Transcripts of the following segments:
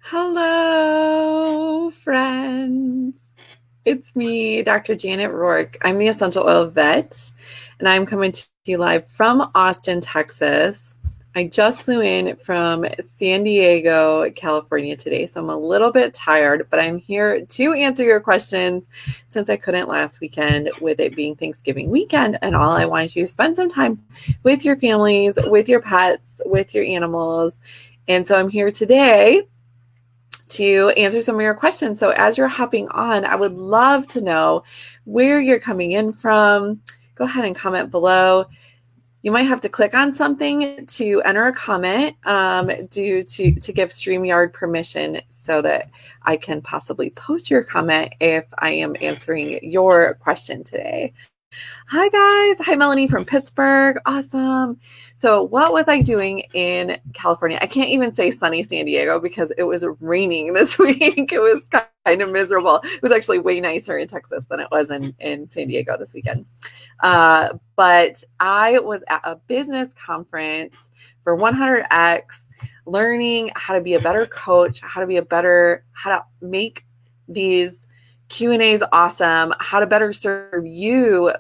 Hello, friends. It's me, Dr. Janet Rourke. I'm the essential oil vet, and I'm coming to you live from Austin, Texas. I just flew in from San Diego, California today, so I'm a little bit tired, but I'm here to answer your questions since I couldn't last weekend with it being Thanksgiving weekend, and all I wanted you to spend some time with your families, with your pets, with your animals. And so I'm here today to answer some of your questions. So as you're hopping on, I would love to know where you're coming in from. Go ahead and comment below. You might have to click on something to enter a comment due to give StreamYard permission so that I can possibly post your comment if I am answering your question today. Hi, guys. Hi, Melanie from Pittsburgh. Awesome. So what was I doing in California? I can't even say sunny San Diego because it was raining this week. It was kind of miserable. It was actually way nicer in Texas than it was in San Diego this weekend. But I was at a business conference for 100X, learning how to be a better coach, how to make these Q&As awesome, how to better serve you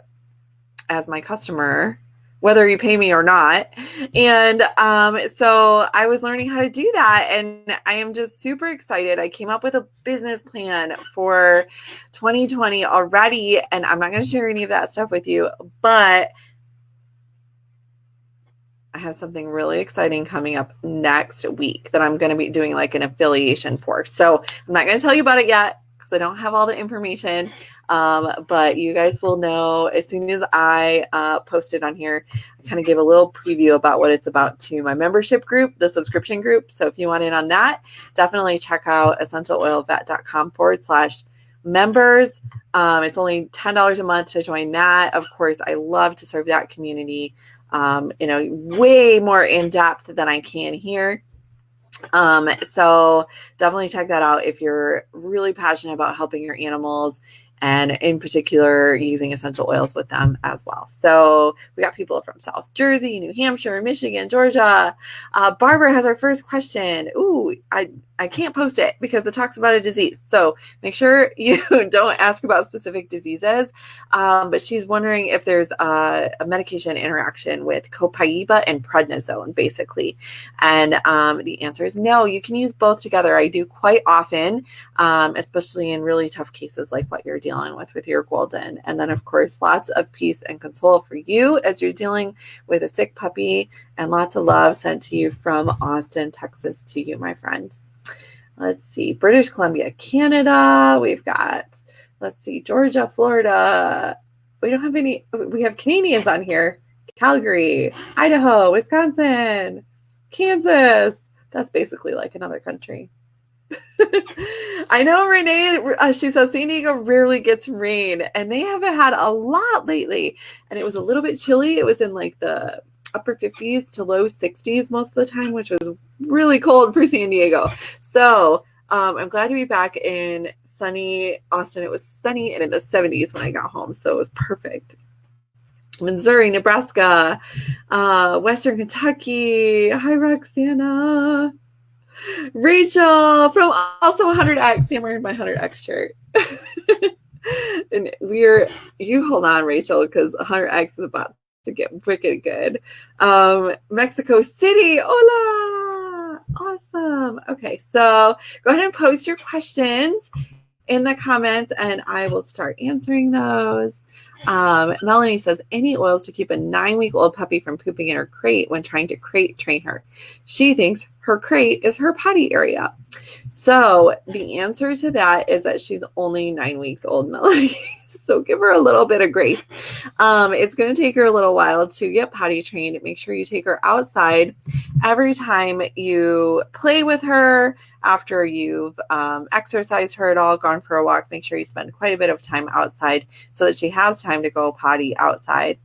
as my customer, whether you pay me or not. And so I was learning how to do that, and I am just super excited. I came up with a business plan for 2020 already, and I'm not going to share any of that stuff with you, but I have something really exciting coming up next week that I'm going to be doing like an affiliation for. So I'm not going to tell you about it yet because I don't have all the information. But you guys will know as soon as I post it on here. I kind of give a little preview about what it's about to my membership group, the subscription group. So if you want in on that, definitely check out essentialoilvet.com/members. It's only $10 a month to join that. Of course, I love to serve that community, way more in depth than I can here. So definitely check that out if you're really passionate about helping your animals, and in particular using essential oils with them as well. So we got people from South Jersey, New Hampshire, Michigan, Georgia. Barbara has our first question. Ooh, I can't post it because it talks about a disease. So make sure you don't ask about specific diseases. But she's wondering if there's a medication interaction with copaiba and prednisone, basically. And the answer is no. You can use both together. I do quite often, especially in really tough cases like what you're dealing with your golden. And then, of course, lots of peace and console for you as you're dealing with a sick puppy, and lots of love sent to you from Austin, Texas to you, my friend. Let's see, British Columbia, Canada. We've got, let's see, Georgia, Florida. We don't have any, we have Canadians on here. Calgary, Idaho, Wisconsin, Kansas. That's basically like another country. I know Renee, she says San Diego rarely gets rain, and they haven't had a lot lately. And it was a little bit chilly. It was in like the upper 50s to low 60s most of the time, which was really cold for San Diego. So I'm glad to be back in sunny Austin. It was sunny and in the 70s when I got home, so it was perfect. Missouri, Nebraska, Western Kentucky. Hi, Roxana. Rachel from also 100X. See, I'm wearing my 100X shirt. And you hold on, Rachel, because 100X is about to get wicked good. Mexico City. Hola. Awesome. Okay, so go ahead and post your questions in the comments, and I will start answering those. Melanie says, any oils to keep a 9-week-old puppy from pooping in her crate when trying to crate train her? She thinks her crate is her potty area. So the answer to that is that she's only 9 weeks old, Melanie. So give her a little bit of grace. It's going to take her a little while to get potty trained. Make sure you take her outside every time you play with her. After you've exercised her at all, gone for a walk, make sure you spend quite a bit of time outside so that she has time to go potty outside.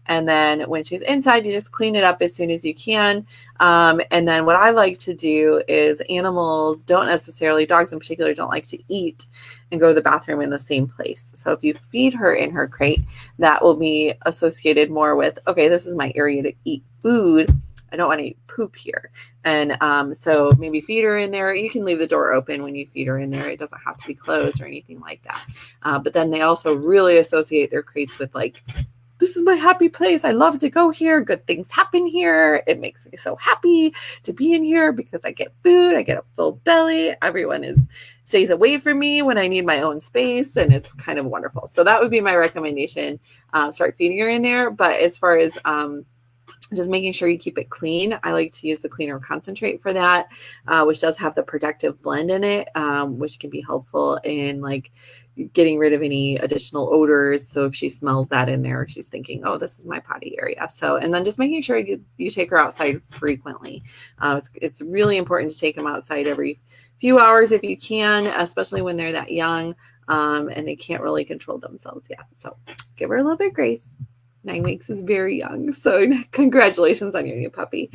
And then when she's inside, you just clean it up as soon as you can. And then what I like to do is, animals don't necessarily, dogs in particular, don't like to eat and go to the bathroom in the same place. So if you feed her in her crate, that will be associated more with, okay, this is my area to eat food, I don't want to poop here. And so maybe feed her in there. You can leave the door open when you feed her in there. It doesn't have to be closed or anything like that. But then they also really associate their crates with like, this is my happy place. I love to go here. Good things happen here. It makes me so happy to be in here because I get food. I get a full belly. Everyone stays away from me when I need my own space, and it's kind of wonderful. So that would be my recommendation. Start feeding her in there. But as far as just making sure you keep it clean, I like to use the cleaner concentrate for that, which does have the protective blend in it, which can be helpful in like getting rid of any additional odors. So if she smells that in there, she's thinking, oh, this is my potty area. So, and then just making sure you take her outside frequently. It's really important to take them outside every few hours if you can, especially when they're that young, and they can't really control themselves yet. So give her a little bit of grace. 9 weeks is very young. So congratulations on your new puppy.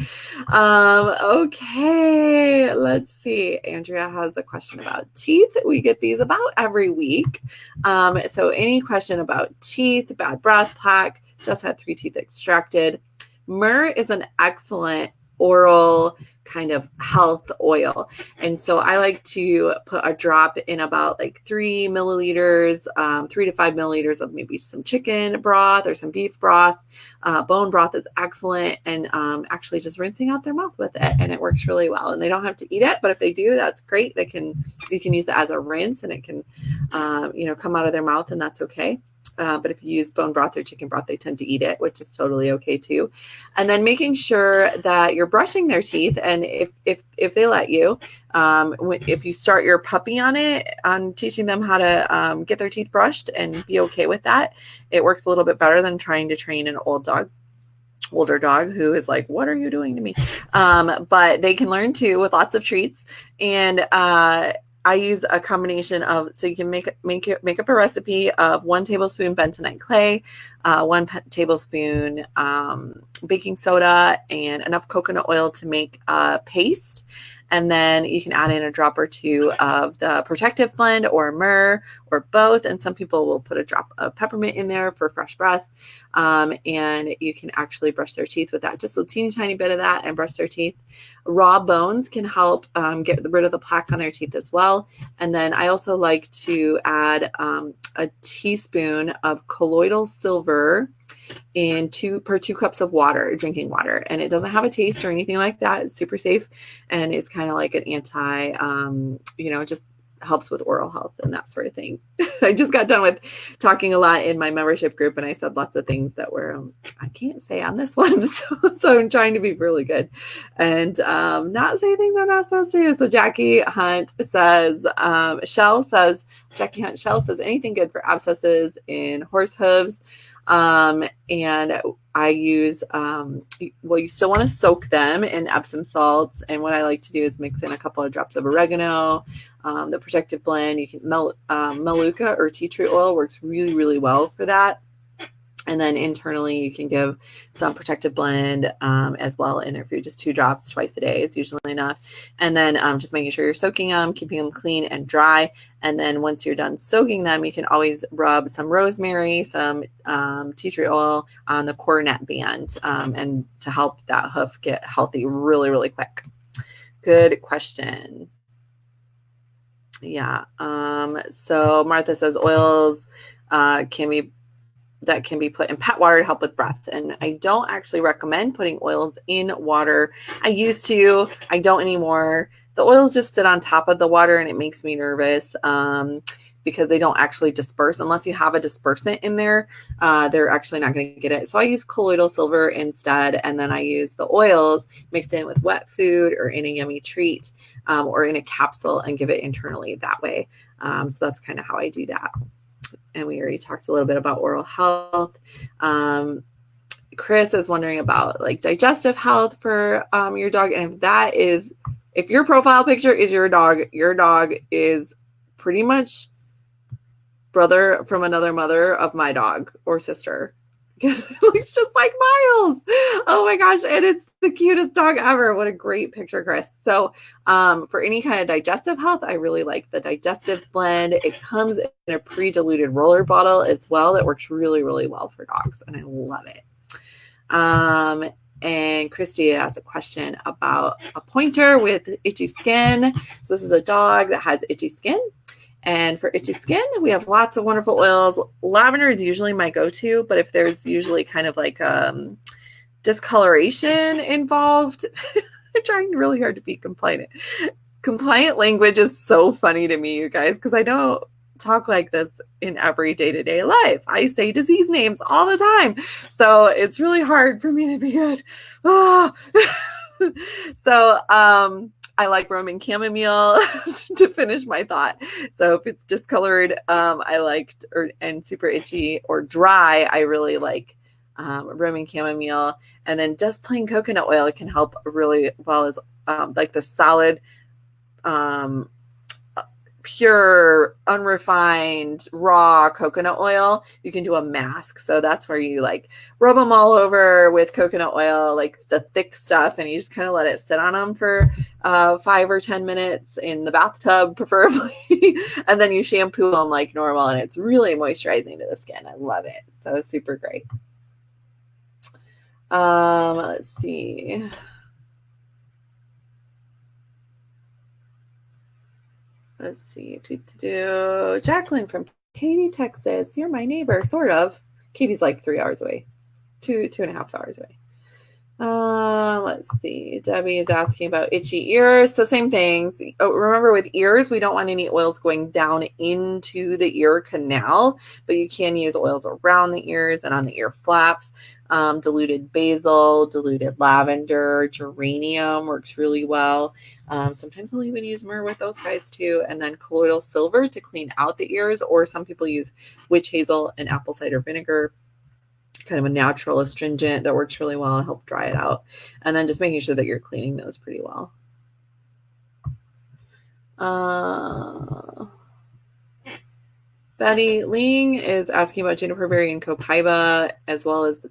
Okay, let's see. Andrea has a question about teeth. We get these about every week. So any question about teeth, bad breath, plaque, just had 3 teeth extracted. Myrrh is an excellent oral kind of health oil. And so I like to put a drop in about like 3 milliliters, 3 to 5 milliliters of maybe some chicken broth or some beef broth. Bone broth is excellent, and actually just rinsing out their mouth with it, and it works really well. And they don't have to eat it, but if they do, that's great. You can use it as a rinse, and it can come out of their mouth, and that's okay. But if you use bone broth or chicken broth, they tend to eat it, which is totally okay too. And then making sure that you're brushing their teeth. And if they let you, if you start your puppy on teaching them how to get their teeth brushed and be okay with that, it works a little bit better than trying to train an older dog who is like, what are you doing to me? But they can learn too with lots of treats. And I use a combination of, so you can make up a recipe of 1 tablespoon bentonite clay, 1 tablespoon baking soda, and enough coconut oil to make a paste. And then you can add in a drop or 2 of the protective blend or myrrh or both. And some people will put a drop of peppermint in there for fresh breath. And you can actually brush their teeth with that, just a teeny tiny bit of that, and brush their teeth. Raw bones can help get rid of the plaque on their teeth as well. And then I also like to add a teaspoon of colloidal silver in 2 cups of water, drinking water. And it doesn't have a taste or anything like that. It's super safe. And it's kind of like an anti, it just helps with oral health and that sort of thing. I just got done with talking a lot in my membership group, and I said lots of things that were, I can't say on this one. So I'm trying to be really good and not say things I'm not supposed to. So Jackie Hunt says, anything good for abscesses in horse hooves? And I use, you still want to soak them in Epsom salts. And what I like to do is mix in a couple of drops of oregano, the protective blend. You can Maluka or tea tree oil works really, really well for that. And then internally, you can give some protective blend as well in their food. Just 2 drops twice a day is usually enough. And then just making sure you're soaking them, keeping them clean and dry. And then once you're done soaking them, you can always rub some rosemary, some tea tree oil on the cornet band and to help that hoof get healthy really, really quick. Good question. Yeah. So Martha says oils that can be put in pet water to help with breath. And I don't actually recommend putting oils in water. I used to, I don't anymore. The oils just sit on top of the water, and it makes me nervous because they don't actually disperse. Unless you have a dispersant in there, they're actually not going to get it. So I use colloidal silver instead. And then I use the oils mixed in with wet food or in a yummy treat or in a capsule and give it internally that way. So that's kind of how I do that. And we already talked a little bit about oral health. Chris is wondering about like digestive health for your dog. And if your profile picture is your dog is pretty much brother from another mother of my dog or sister. Because it looks just like Miles. Oh my gosh. And it's the cutest dog ever. What a great picture, Chris. So for any kind of digestive health, I really like the Digestive blend. It comes in a pre-diluted roller bottle as well. That works really, really well for dogs. And I love it. And Christy asked a question about a pointer with itchy skin. So this is a dog that has itchy skin. And for itchy skin, we have lots of wonderful oils. Lavender is usually my go-to, but if there's usually kind of like discoloration involved, I'm trying really hard to be compliant. Compliant language is so funny to me, you guys, because I don't talk like this in every day-to-day life. I say disease names all the time. So it's really hard for me to be good. Oh. So I like Roman chamomile to finish my thought. So if it's discolored, I like, and super itchy or dry, I really like Roman chamomile. And then just plain coconut oil can help really well as like the solid, pure, unrefined, raw coconut oil. You can do a mask. So that's where you like rub them all over with coconut oil, like the thick stuff, and you just kind of let it sit on them for 5 or 10 minutes in the bathtub, preferably. And then you shampoo them like normal, and it's really moisturizing to the skin. I love it. So it's super great. Let's see. Let's see. Jacqueline from Katy, Texas. You're my neighbor, sort of. Katie's like 3 hours away, 2.5 hours away. Let's see. Debbie is asking about itchy ears. So same things. Oh, remember with ears, we don't want any oils going down into the ear canal, but you can use oils around the ears and on the ear flaps. Diluted basil, diluted lavender, geranium works really well. Sometimes I'll even use myrrh with those guys too. And then colloidal silver to clean out the ears, or some people use witch hazel and apple cider vinegar, kind of a natural astringent that works really well and help dry it out. And then just making sure that you're cleaning those pretty well. Betty Ling is asking about juniper berry and copaiba, as well as the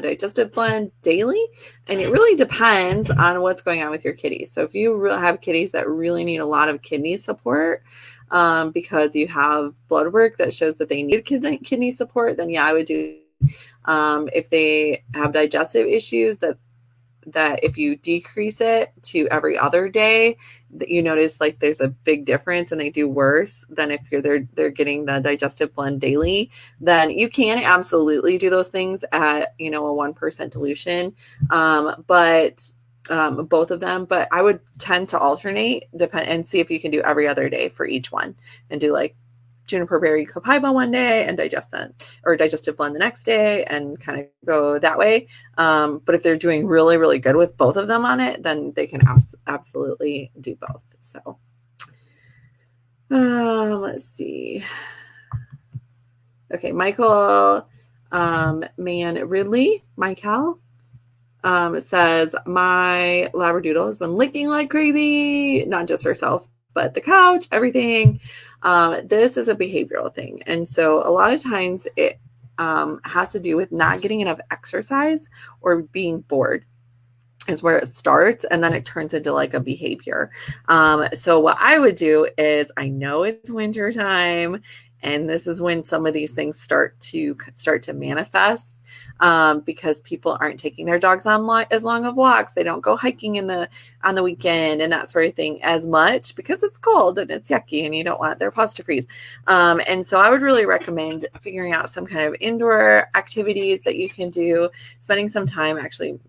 digestive blend daily. And it really depends on what's going on with your kitties. So if you have kitties that really need a lot of kidney support, because you have blood work that shows that they need kidney support, then yeah, I would do. If they have digestive issues, that if you decrease it to every other day, that you notice like there's a big difference and they do worse than if they're getting the digestive blend daily, then you can absolutely do those things at a 1% dilution. But both of them, but I would tend to alternate and see if you can do every other day for each one, and do like juniper berry copaiba one day and digestive blend the next day, and kind of go that way. But if they're doing really, really good with both of them on it, then they can absolutely do both. So let's see. Okay, Michael Michael says, my Labradoodle has been licking like crazy, not just herself, but the couch, everything. This is a behavioral thing. And so a lot of times it has to do with not getting enough exercise or being bored is where it starts. And then it turns into like a behavior. So what I would do is, I know it's winter time, and this is when some of these things start to manifest, because people aren't taking their dogs on as long of walks. They don't go hiking on the weekend and that sort of thing as much, because it's cold and it's yucky and you don't want their paws to freeze. And so I would really recommend figuring out some kind of indoor activities that you can do, spending some time actually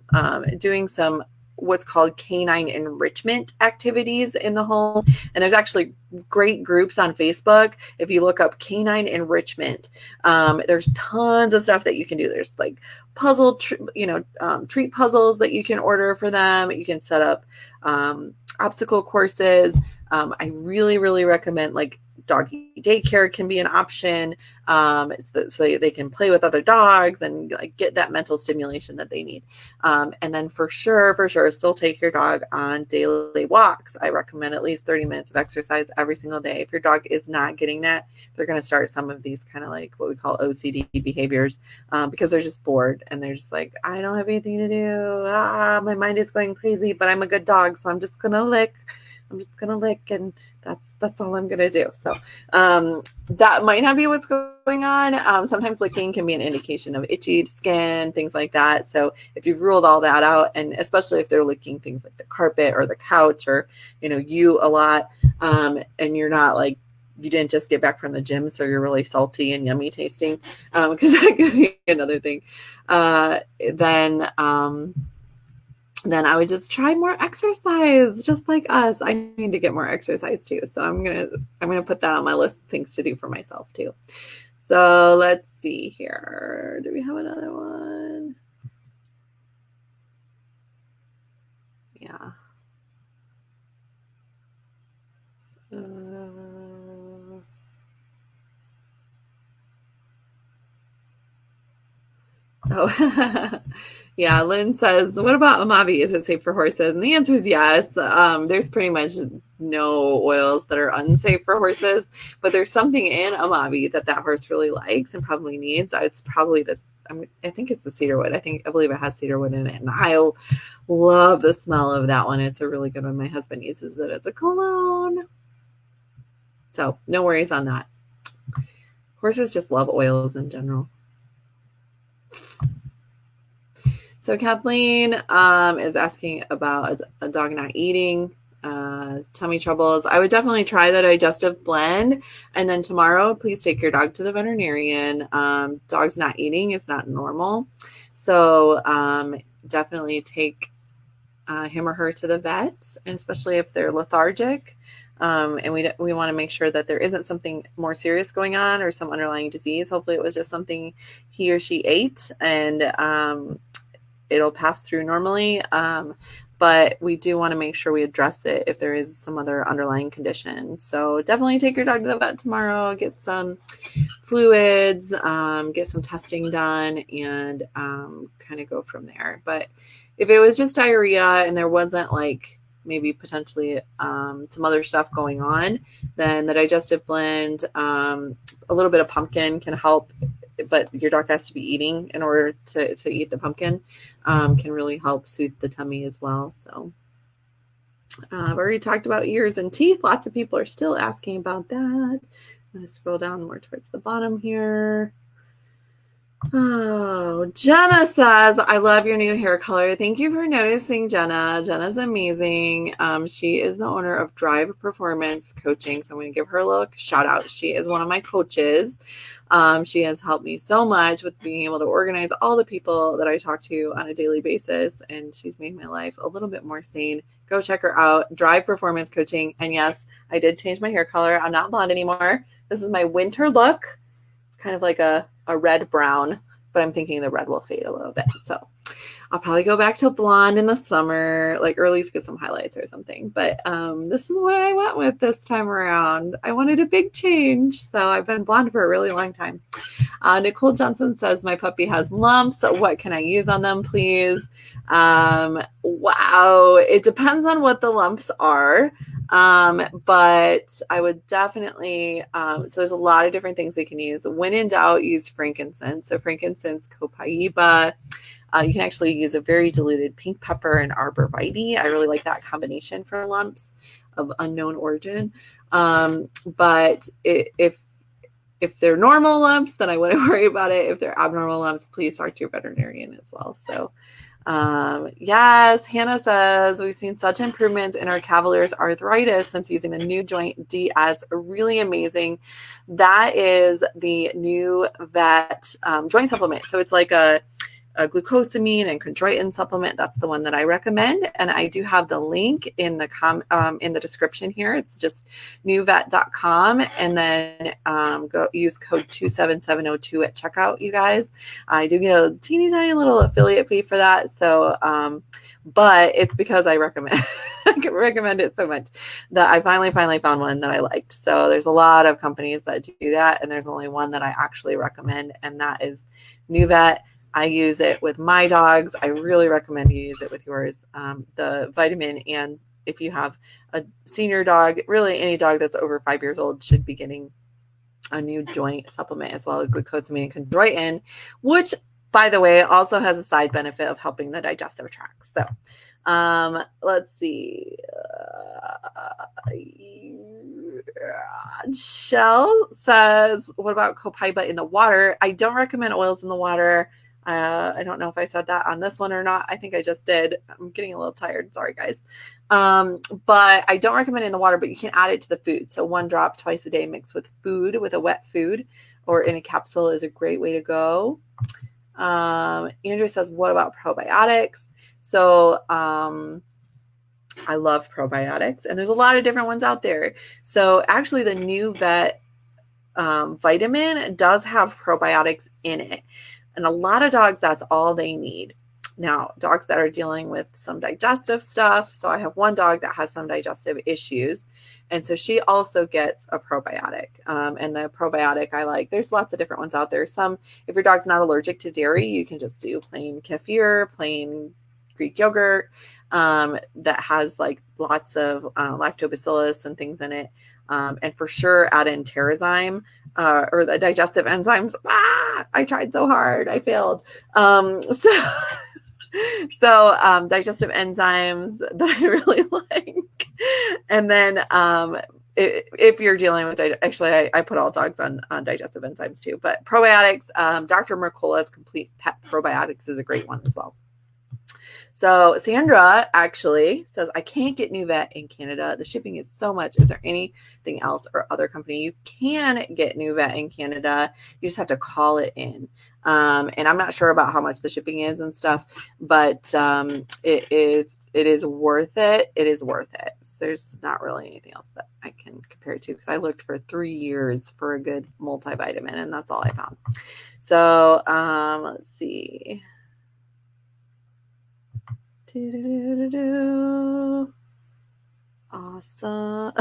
doing some what's called canine enrichment activities in the home. And there's actually great groups on Facebook. If you look up canine enrichment, there's tons of stuff that you can do. There's like treat puzzles that you can order for them. You can set up obstacle courses. I really, really recommend, like, doggy daycare can be an option, so they can play with other dogs and like get that mental stimulation that they need. And then for sure, still take your dog on daily walks. I recommend at least 30 minutes of exercise every single day. If your dog is not getting that, they're going to start some of these kind of like what we call OCD behaviors, because they're just bored and they're just like, I don't have anything to do. My mind is going crazy, but I'm a good dog, so I'm just going to lick. And that's all I'm going to do. So that might not be what's going on. Sometimes licking can be an indication of itchy skin, things like that. So if you've ruled all that out, and especially if they're licking things like the carpet or the couch or, you a lot, and you're not like, you didn't just get back from the gym, so you're really salty and yummy tasting, because that could be another thing. Then I would just try more exercise, just like us. I need to get more exercise too. So I'm gonna put that on my list of things to do for myself too. So let's see here. Do we have another one? Yeah. Oh, yeah. Lynn says, what about Amavi? Is it safe for horses? And the answer is yes. There's pretty much no oils that are unsafe for horses, but there's something in Amavi that horse really likes and probably needs. It's probably this. I think it's the cedarwood. I believe it has cedarwood in it, and I love the smell of that one. It's a really good one. My husband uses it as a cologne. So no worries on that. Horses just love oils in general. So Kathleen is asking about a dog not eating, tummy troubles. I would definitely try the digestive blend. And then tomorrow, please take your dog to the veterinarian. Dogs not eating is not normal. So definitely take him or her to the vet, and especially if they're lethargic. And we want to make sure that there isn't something more serious going on or some underlying disease. Hopefully it was just something he or she ate, and it'll pass through normally. But we do want to make sure we address it if there is some other underlying condition. So definitely take your dog to the vet tomorrow, get some fluids, get some testing done, and kind of go from there. But if it was just diarrhea and there wasn't like maybe potentially some other stuff going on, then the digestive blend, a little bit of pumpkin can help, but your dog has to be eating in order to eat the pumpkin, can really help soothe the tummy as well. So I've already talked about ears and teeth. Lots of people are still asking about that. I'm going to scroll down more towards the bottom here. Oh, Jenna says, I love your new hair color. Thank you for noticing, Jenna. Jenna's amazing. She is the owner of Drive Performance Coaching. So I'm going to give her a little shout out. She is one of my coaches. She has helped me so much with being able to organize all the people that I talk to on a daily basis. And she's made my life a little bit more sane. Go check her out. Drive Performance Coaching. And yes, I did change my hair color. I'm not blonde anymore. This is my winter look. It's kind of like a red brown, but I'm thinking the red will fade a little bit. So I'll probably go back to blonde in the summer, like, or at least get some highlights or something. But this is what I went with this time around. I wanted a big change. So I've been blonde for a really long time. Nicole Johnson says, my puppy has lumps. What can I use on them, please? Wow. It depends on what the lumps are. But I would definitely, so there's a lot of different things we can use. When in doubt, use frankincense. So frankincense, copaiba. You can actually use a very diluted pink pepper and arborvitae. I really like that combination for lumps of unknown origin. But if they're normal lumps, then I wouldn't worry about it. If they're abnormal lumps, please talk to your veterinarian as well. So yes, Hannah says, we've seen such improvements in our Cavalier's arthritis since using the new Joint DS. Really amazing. That is the new vet joint supplement. So it's like a glucosamine and chondroitin supplement. That's the one that I recommend. And I do have the link in the description here. It's just newvet.com. And then go use code 27702 at checkout, you guys. I do get a teeny tiny little affiliate fee for that. So, but it's because I recommend it so much that I finally found one that I liked. So there's a lot of companies that do that. And there's only one that I actually recommend. And that is NuVet. I use it with my dogs. I really recommend you use it with yours. The vitamin, and if you have a senior dog, really any dog that's over 5 years old should be getting a new joint supplement as well as glucosamine and chondroitin, which, by the way, also has a side benefit of helping the digestive tract. So let's see. Shell says, what about copaiba in the water? I don't recommend oils in the water. I don't know if I said that on this one or not. I think I just did. I'm getting a little tired. Sorry, guys. But I don't recommend it in the water, but you can add it to the food. So 1 drop twice a day mixed with food, with a wet food, or in a capsule is a great way to go. Andrew says, what about probiotics? So I love probiotics, and there's a lot of different ones out there. So actually the new vet vitamin does have probiotics in it. And a lot of dogs, that's all they need. Now, dogs that are dealing with some digestive stuff. So I have one dog that has some digestive issues. And so she also gets a probiotic. And the probiotic I like, there's lots of different ones out there. Some, if your dog's not allergic to dairy, you can just do plain kefir, plain Greek yogurt that has like lots of lactobacillus and things in it. And for sure add in Terrazyme or the digestive enzymes. I tried so hard. I failed. So digestive enzymes that I really like. And then if you're dealing with, actually, I put all dogs on digestive enzymes too. But probiotics, Dr. Mercola's Complete Pet Probiotics is a great one as well. So Sandra actually says, I can't get NuVet in Canada. The shipping is so much. Is there anything else or other company you can get NuVet in Canada? You just have to call it in. And I'm not sure about how much the shipping is and stuff, but it is worth it. It is worth it. So there's not really anything else that I can compare it to, because I looked for 3 years for a good multivitamin, and that's all I found. So let's see. Awesome.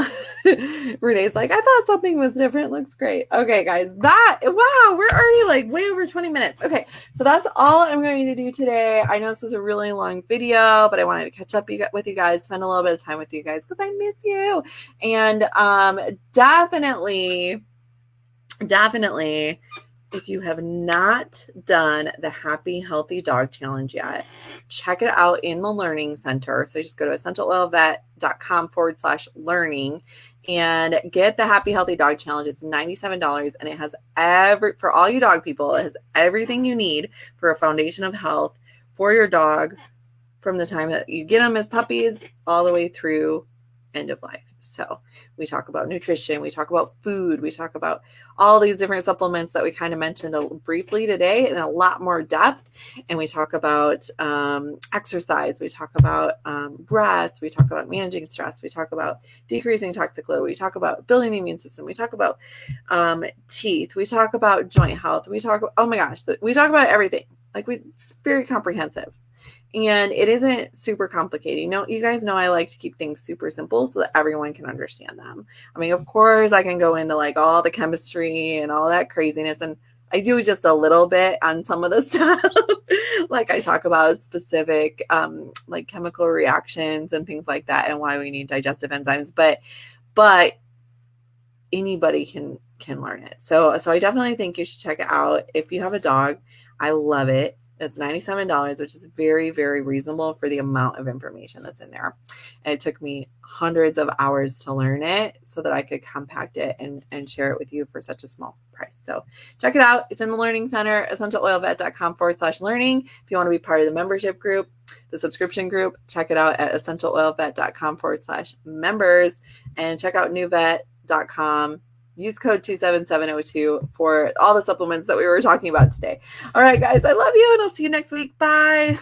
Renee's like, I thought something was different. Looks great. Okay, guys, wow, we're already like way over 20 minutes. Okay, so that's all I'm going to do today. I know this is a really long video, but I wanted to catch up with you guys, spend a little bit of time with you guys because I miss you. And definitely, if you have not done the Happy Healthy Dog Challenge yet, check it out in the Learning Center. So just go to essentialoilvet.com/learning and get the Happy Healthy Dog Challenge. It's $97, and it has for all you dog people, it has everything you need for a foundation of health for your dog from the time that you get them as puppies all the way through end of life. So we talk about nutrition, we talk about food, we talk about all these different supplements that we kind of mentioned briefly today in a lot more depth. And we talk about exercise, we talk about breath, we talk about managing stress, we talk about decreasing toxic load, we talk about building the immune system, we talk about teeth, we talk about joint health, we talk, oh my gosh, we talk about everything. Like it's very comprehensive. And it isn't super complicated. You guys know I like to keep things super simple so that everyone can understand them. I mean, of course, I can go into like all the chemistry and all that craziness. And I do just a little bit on some of the stuff. Like I talk about specific like chemical reactions and things like that and why we need digestive enzymes. But anybody can learn it. So I definitely think you should check it out. If you have a dog, I love it. It's $97, which is very, very reasonable for the amount of information that's in there. And it took me hundreds of hours to learn it so that I could compact it and share it with you for such a small price. So check it out. It's in the Learning Center, essentialoilvet.com/learning. If you want to be part of the membership group, the subscription group, check it out at essentialoilvet.com/members, and check out nuvet.com. Use code 27702 for all the supplements that we were talking about today. All right, guys, I love you, and I'll see you next week. Bye.